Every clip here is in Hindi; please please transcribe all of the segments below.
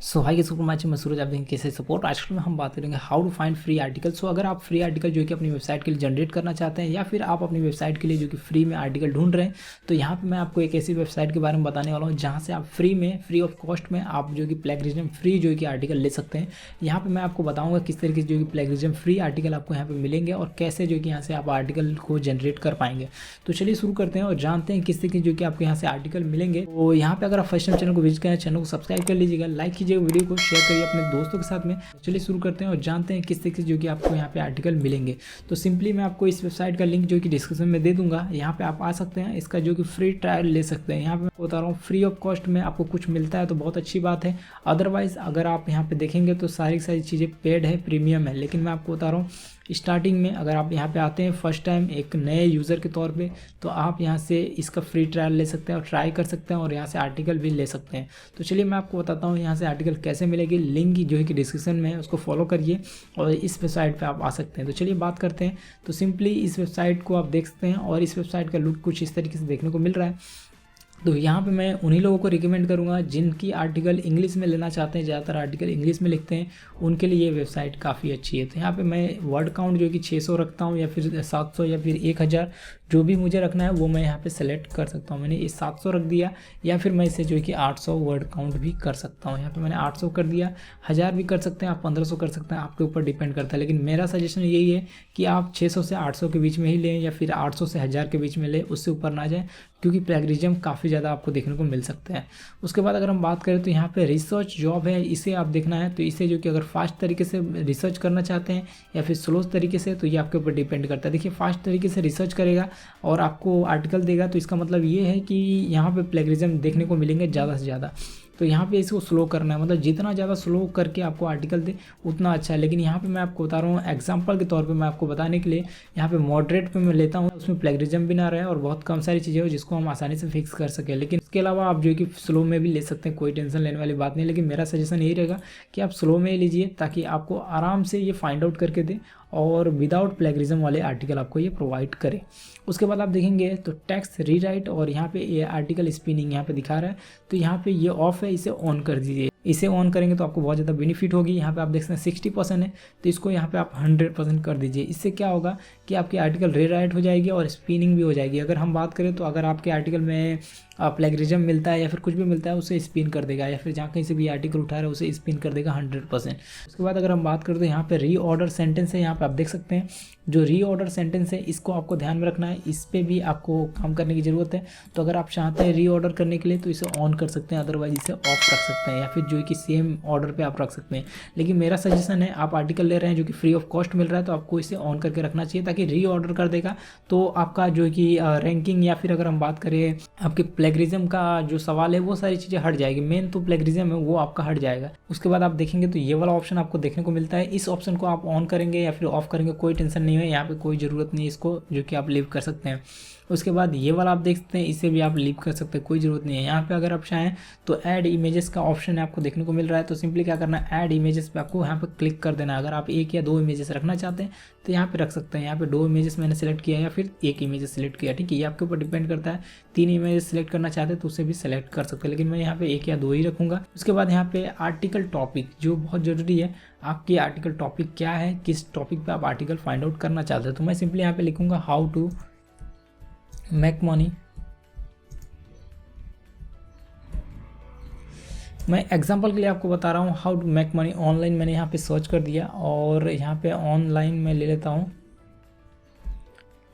सो हाई सुपर मैच में सूरज आप देखेंगे कैसे सपोर्ट। आजकल में हम बात करेंगे how to find free article. So अगर आप फ्री आर्टिकल जो कि अपनी वेबसाइट के लिए जनरेट करना चाहते हैं या फिर आप अपनी वेबसाइट के लिए जो कि फ्री में आर्टिकल ढूंढ रहे हैं, तो यहाँ पे मैं आपको एक ऐसी वेबसाइट के बारे में बताने वाला हूँ जहाँ से आप फ्री ऑफ कॉस्ट में आप जो कि प्लेगरिज्म फ्री जो कि आर्टिकल ले सकते हैं। यहाँ पर मैं आपको बताऊँगा किस तरीके से जो कि प्लेगरिज्म फ्री आर्टिकल आपको यहाँ पर मिलेंगे और कैसे जो कि यहाँ से आप आर्टिकल को जनरेट कर पाएंगे। तो चलिए शुरू करते हैं और जानते हैं किस तरीके जो कि आपको यहाँ से आर्टिकल मिलेंगे। तो यहाँ पे अगर आप फर्स्ट टाइम चैनल को विजिट करें, चैनल को सब्सक्राइब कर लीजिएगा, लाइक कीजिएगा, वीडियो को शेयर करिए अपने दोस्तों के साथ में। चलिए शुरू करते हैं और जानते हैं किस तरीके से जो कि आपको यहाँ पे आर्टिकल मिलेंगे। तो सिंपली मैं आपको इस वेबसाइट का लिंक जो कि डिस्क्रिप्शन में दे दूंगा, यहाँ पे आप आ सकते हैं, इसका जो कि फ्री ट्रायल ले सकते हैं। यहाँ पे मैं बता रहा हूँ फ्री ऑफ कॉस्ट में आपको कुछ मिलता है तो बहुत अच्छी बात है। अदरवाइज अगर आप यहाँ पे देखेंगे तो सारी चीज़ें पेड है, प्रीमियम है। लेकिन मैं आपको बता रहा हूँ स्टार्टिंग में अगर आप यहाँ पे आते हैं फर्स्ट टाइम एक नए यूज़र के तौर पे, तो आप यहाँ से इसका फ्री ट्रायल ले सकते हैं और ट्राई कर सकते हैं और यहाँ से आर्टिकल भी ले सकते हैं। तो चलिए मैं आपको बताता हूँ यहाँ से आर्टिकल कैसे मिलेगी। लिंक जो है कि डिस्क्रिप्शन में है, उसको फॉलो करिए और इस वेबसाइट पे आप आ सकते हैं। तो चलिए बात करते हैं। तो सिंपली इस वेबसाइट को आप देख सकते हैं और इस वेबसाइट का लुक कुछ इस तरीके से देखने को मिल रहा है। तो यहाँ पे मैं उन्हीं लोगों को रिकमेंड करूँगा जिनकी आर्टिकल इंग्लिश में लेना चाहते हैं, ज़्यादातर आर्टिकल इंग्लिश में लिखते हैं, उनके लिए ये वेबसाइट काफ़ी अच्छी है। तो यहाँ पे मैं वर्ड काउंट जो कि 600 रखता हूँ या फिर 700 या फिर 1000, जो भी मुझे रखना है वो मैं यहाँ पे सेलेक्ट कर सकता हूँ। मैंने इस 700 रख दिया या फिर मैं इसे जो है कि 800 वर्ड काउंट भी कर सकता हूँ। यहाँ पे मैंने 800 कर दिया, 1000 भी कर सकते हैं आप, 1500 कर सकते हैं, आपके ऊपर डिपेंड करता है। लेकिन मेरा सजेशन यही है कि आप 600 से 800 के बीच में ही लें या फिर 800 से 1000 के बीच में लें, उससे ऊपर ना जाए, क्योंकि प्लेगरिज्म काफ़ी ज़्यादा आपको देखने को मिल सकता है। उसके बाद अगर हम बात करें तो यहाँ पे रिसर्च जॉब है, इसे आप देखना है। तो इसे जो कि अगर फास्ट तरीके से रिसर्च करना चाहते हैं या फिर स्लो तरीके से, तो ये आपके ऊपर डिपेंड करता है। देखिए फास्ट तरीके से रिसर्च करेगा और आपको आर्टिकल देगा, तो इसका मतलब ये है कि यहाँ पे प्लेगरिज्म देखने को मिलेंगे ज़्यादा से ज़्यादा। तो यहाँ पे इसको स्लो करना है, मतलब जितना ज़्यादा स्लो करके आपको आर्टिकल दे उतना अच्छा है। लेकिन यहाँ पे मैं आपको बता रहा हूँ एग्जांपल के तौर पे, मैं आपको बताने के लिए यहाँ पे मॉडरेट पे मैं लेता हूँ, उसमें प्लेगरिज्म भी ना रहे और बहुत कम सारी चीज़ें हो जिसको हम आसानी से फिक्स कर सकें। लेकिन इसके अलावा आप जो कि स्लो में भी ले सकते हैं, कोई टेंशन लेने वाली बात नहीं। लेकिन मेरा सजेशन यही रहेगा कि आप स्लो में ही लीजिए ताकि आपको आराम से ये फाइंड आउट करके दे और विदाउट प्लेगरिज्म वाले आर्टिकल आपको ये प्रोवाइड करे। उसके बाद आप देखेंगे तो टेक्स्ट रीराइट और यहाँ पे ये आर्टिकल स्पिनिंग यहाँ पे दिखा रहा है, तो यहाँ पे ये ऑफ है, इसे ऑन कर दीजिए। इसे ऑन करेंगे तो आपको बहुत ज़्यादा बेनिफिट होगी। यहाँ पे आप देख सकते हैं 60% है, तो इसको यहाँ पे आप 100% कर दीजिए। इससे क्या होगा कि आपकी आर्टिकल रीराइट हो जाएगी और स्पिनिंग भी हो जाएगी। अगर हम बात करें तो अगर आपके आर्टिकल में प्लेगरिज्म मिलता है या फिर कुछ भी मिलता है, उसे स्पिन कर देगा, या फिर जहाँ कहीं से भी आर्टिकल उठा रहा है उसे स्पिन कर देगा 100%। उसके बाद अगर हम बात करें तो यहाँ पे रीऑर्डर सेंटेंस है, यहाँ पे आप देख सकते हैं जो रीऑर्डर सेंटेंस है इसको आपको ध्यान में रखना है, इस पर भी आपको काम करने की ज़रूरत है। तो अगर आप चाहते हैं रीऑर्डर करने के लिए तो इसे ऑन कर सकते हैं, अदरवाइज इसे ऑफ रख सकते हैं या फिर जो है कि सेम ऑर्डर पे आप रख सकते हैं। लेकिन मेरा सजेशन है, आप आर्टिकल ले रहे हैं जो कि फ्री ऑफ कॉस्ट मिल रहा है, तो आपको इसे ऑन करके रखना चाहिए, ताकि रीऑर्डर कर देगा तो आपका जो है कि रैंकिंग या फिर अगर हम बात करें आपके प्लेगरिज्म का जो सवाल है वो सारी चीज़ें हट जाएगी। मेन तो प्लेगरिज्म है वो आपका हट जाएगा। उसके बाद आप देखेंगे तो ये वाला ऑप्शन आपको देखने को मिलता है। इस ऑप्शन को आप ऑन करेंगे या फिर ऑफ करेंगे कोई टेंशन नहीं है, यहाँ पे कोई ज़रूरत नहीं है इसको जो कि आप लीव कर सकते हैं। उसके बाद ये वाला आप देख सकते हैं, इसे भी आप लीव कर सकते हैं, कोई ज़रूरत नहीं है। यहाँ पे अगर आप चाहें तो ऐड इमेजेस का ऑप्शन है आपको देखने को मिल रहा है। तो सिंपली क्या करना है, ऐड इमेजेस पे आपको यहाँ पे क्लिक कर देना है। अगर आप 1 या 2 इमेजेस रखना चाहते हैं तो यहाँ पे रख सकते हैं। यहाँ पे 2 इमेजेस मैंने सेलेक्ट किया या फिर 1 इमेजेस सेलेक्ट किया, ठीक है, ये आपके ऊपर डिपेंड करता है। 3 इमेजेस सेलेक्ट करना चाहते हैं तो उसे भी सेलेक्ट कर सकते हैं, लेकिन मैं यहाँ पे 1 या 2 ही रखूँगा। उसके बाद यहाँ पे आर्टिकल टॉपिक, जो बहुत ज़रूरी है, आपकी आर्टिकल टॉपिक क्या है, किस टॉपिक पे आप आर्टिकल फाइंड आउट करना चाहते हैं। तो मैं सिंपली यहाँ पे लिखूँगा हाउ टू मेक मनी। मैं एग्जांपल के लिए आपको बता रहा हूँ how to make money online. मैंने यहाँ पे सर्च कर दिया और यहाँ पे ऑनलाइन मैं ले लेता हूँ,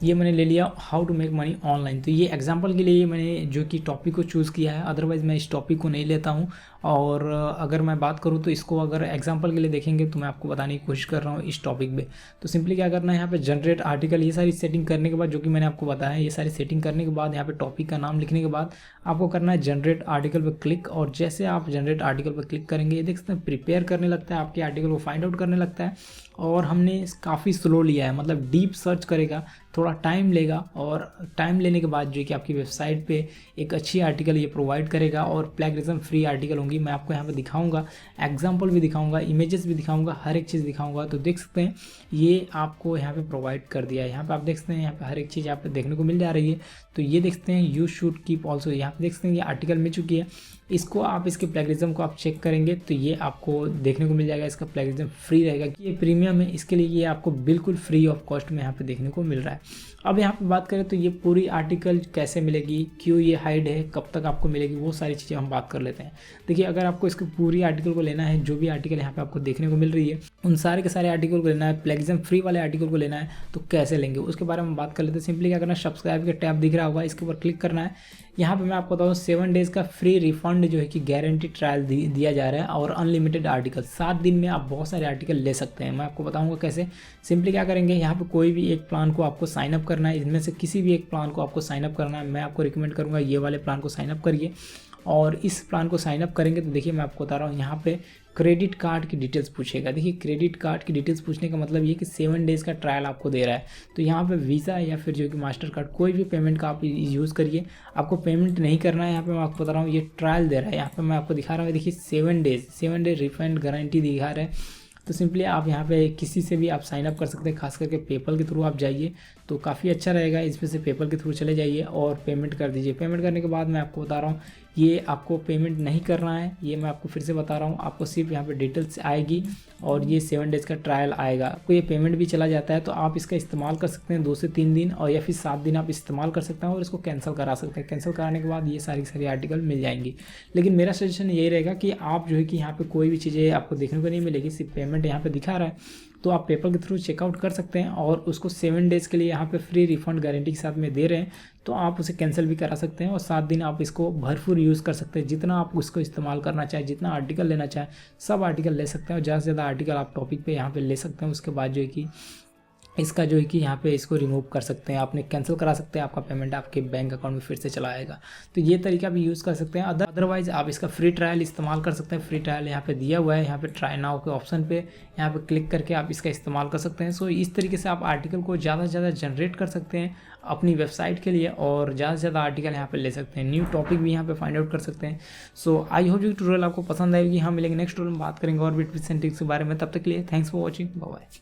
ये मैंने ले लिया how to make money online. तो ये एग्जांपल के लिए मैंने जो कि टॉपिक को चूज़ किया है, अदरवाइज़ मैं इस टॉपिक को नहीं लेता हूँ। और अगर मैं बात करूँ तो इसको अगर एग्जांपल के लिए देखेंगे तो मैं आपको बताने की कोशिश कर रहा हूँ इस टॉपिक पे। तो सिंपली क्या करना है, यहाँ पे जनरेट आर्टिकल, ये सारी सेटिंग करने के बाद जो कि मैंने आपको बताया, ये सारी सेटिंग करने के बाद यहाँ पे टॉपिक का नाम लिखने के बाद आपको करना है जनरेट आर्टिकल पर क्लिक। और जैसे आप जनरेट आर्टिकल पर क्लिक करेंगे, ये देख सकते हैं प्रिपेयर करने लगता है, आपके आर्टिकल को फाइंड आउट करने लगता है। और हमने काफ़ी स्लो लिया है, मतलब डीप सर्च करेगा, थोड़ा टाइम लेगा और टाइम लेने के बाद जो कि आपकी वेबसाइट पे एक अच्छी आर्टिकल ये प्रोवाइड करेगा और प्लेगरिज्म फ्री आर्टिकल होंगी। मैं आपको यहाँ पे दिखाऊंगा, एग्जांपल भी दिखाऊंगा, इमेजेस भी दिखाऊंगा, हर एक चीज़ दिखाऊंगा। तो देख सकते हैं ये आपको यहाँ पे प्रोवाइड कर दिया है। यहाँ पे आप देख सकते हैं यहाँ पे हर एक चीज़ यहाँ पे देखने को मिल जा रही है। तो ये देख सकते हैं यू शुड कीप ऑल्सो, यहाँ पे देख सकते हैं ये आर्टिकल मिल चुकी है। इसको आप इसके प्लेगरिज्म को आप चेक करेंगे तो ये आपको देखने को मिल जाएगा, इसका प्लेगरिज्म फ्री रहेगा कि ये प्रीमियम है, इसके लिए ये आपको बिल्कुल फ्री ऑफ कॉस्ट में यहाँ पे देखने को मिल रहा है। अब यहाँ पे बात करें तो ये पूरी आर्टिकल कैसे मिलेगी, क्यों ये हाइड है, कब तक आपको मिलेगी, वो सारी चीज़ें हम बात कर लेते हैं। देखिए अगर आपको इसको पूरी आर्टिकल को लेना है, जो भी आर्टिकल यहाँ पे आपको देखने को मिल रही है उन सारे के सारे आर्टिकल को लेना है, प्लेगरिज्म फ्री वाले आर्टिकल को लेना है तो कैसे लेंगे उसके बारे में बात कर लेते हैं। सिंपली क्या करना है, सब्सक्राइब का टैब दिख रहा होगा, इसके ऊपर क्लिक करना है। यहाँ पे मैं आपको बताऊँ 7 डेज़ का फ्री रिफंड जो है कि गारंटी ट्रायल दिया जा रहा है और अनलिमिटेड आर्टिकल, 7 दिन में आप बहुत सारे आर्टिकल ले सकते हैं। मैं आपको बताऊंगा कैसे। सिंपली क्या करेंगे, यहाँ पे कोई भी एक प्लान को आपको साइन अप करना है, इनमें से किसी भी एक प्लान को आपको साइन अप करना है। मैं आपको रिकमेंड करूँगा ये वाले प्लान को साइन अप करिए और इस प्लान को साइन अप करेंगे तो देखिए मैं आपको बता रहा हूँ यहाँ पे क्रेडिट कार्ड की डिटेल्स पूछेगा। देखिए क्रेडिट कार्ड की डिटेल्स पूछने का मतलब ये कि 7 डेज़ का ट्रायल आपको दे रहा है, तो यहाँ पे वीज़ा या फिर जो कि मास्टर कार्ड कोई भी पेमेंट का आप यूज़ करिए, आपको पेमेंट नहीं करना है। यहाँ पे मैं आपको बता रहा हूँ ये ट्रायल दे रहा है, यहाँ पे मैं आपको दिखा रहा हूँ, देखिए 7 डेज रिफंड गारंटी दिखा रहा है। तो सिंपली आप यहाँ पे किसी से भी आप साइन अप कर सकते हैं, खास करके पेपल के थ्रू आप जाइए तो काफ़ी अच्छा रहेगा। इसमें से पेपल के थ्रू चले जाइए और पेमेंट कर दीजिए। पेमेंट करने के बाद मैं आपको बता रहा हूँ ये आपको पेमेंट नहीं करना है, ये मैं आपको फिर से बता रहा हूँ, आपको सिर्फ यहाँ पे डिटेल्स आएगी और ये 7 डेज़ का ट्रायल आएगा। आपको ये पेमेंट भी चला जाता है तो आप इसका इस्तेमाल कर सकते हैं 2 से 3 दिन और या फिर 7 दिन आप इस्तेमाल कर सकते हैं और इसको कैंसिल करा सकते हैं। कैंसिल कराने के बाद ये सारी आर्टिकल मिल जाएंगी। लेकिन मेरा सजेशन यही रहेगा कि आप जो है कि यहाँ पे कोई भी चीज़ें आपको देखने को नहीं मिलेगी, सिर्फ पेमेंट यहाँ पे दिखा रहा है तो आप पेपल के थ्रू चेकआउट कर सकते हैं और उसको 7 डेज़ के लिए यहाँ पे फ्री रिफंड गारंटी के साथ में दे रहे हैं तो आप उसे कैंसिल भी करा सकते हैं और 7 दिन आप इसको भरपूर यूज़ कर सकते हैं। जितना आप उसको इस्तेमाल करना चाहें, जितना आर्टिकल लेना चाहें सब आर्टिकल ले सकते हैं और ज़्यादा से ज़्यादा आर्टिकल आप टॉपिक पे यहाँ पे ले सकते हैं। उसके बाद जो है कि इसका जो है कि यहाँ पे इसको रिमूव कर सकते हैं, आपने कैंसिल करा सकते हैं, आपका पेमेंट आपके बैंक अकाउंट में फिर से चला आएगा। तो ये तरीका भी यूज़ कर सकते हैं। अदरवाइज़ आप इसका फ्री ट्रायल इस्तेमाल कर सकते हैं। फ्री ट्रायल यहाँ पे दिया हुआ है, यहाँ पे ट्राई नाउ के ऑप्शन पे यहाँ पे क्लिक करके आप इसका इस्तेमाल कर सकते हैं। सो इस तरीके से आप आर्टिकल को ज़्यादा से ज़्यादा जनरेट कर सकते हैं अपनी वेबसाइट के लिए और ज़्यादा से ज़्यादा आर्टिकल यहाँ पे ले सकते हैं, न्यू टॉपिक भी यहाँ पे फाइंड आउट कर सकते हैं। सो आई होप ये ट्यूटोरियल आपको पसंद आएगी। हम मिलेंगे नेक्स्ट ट्यूटोरियल में, बात करेंगे और भी टिप्स एंड ट्रिक्स के बारे में। तब तक के लिए thanks for watching, bye bye.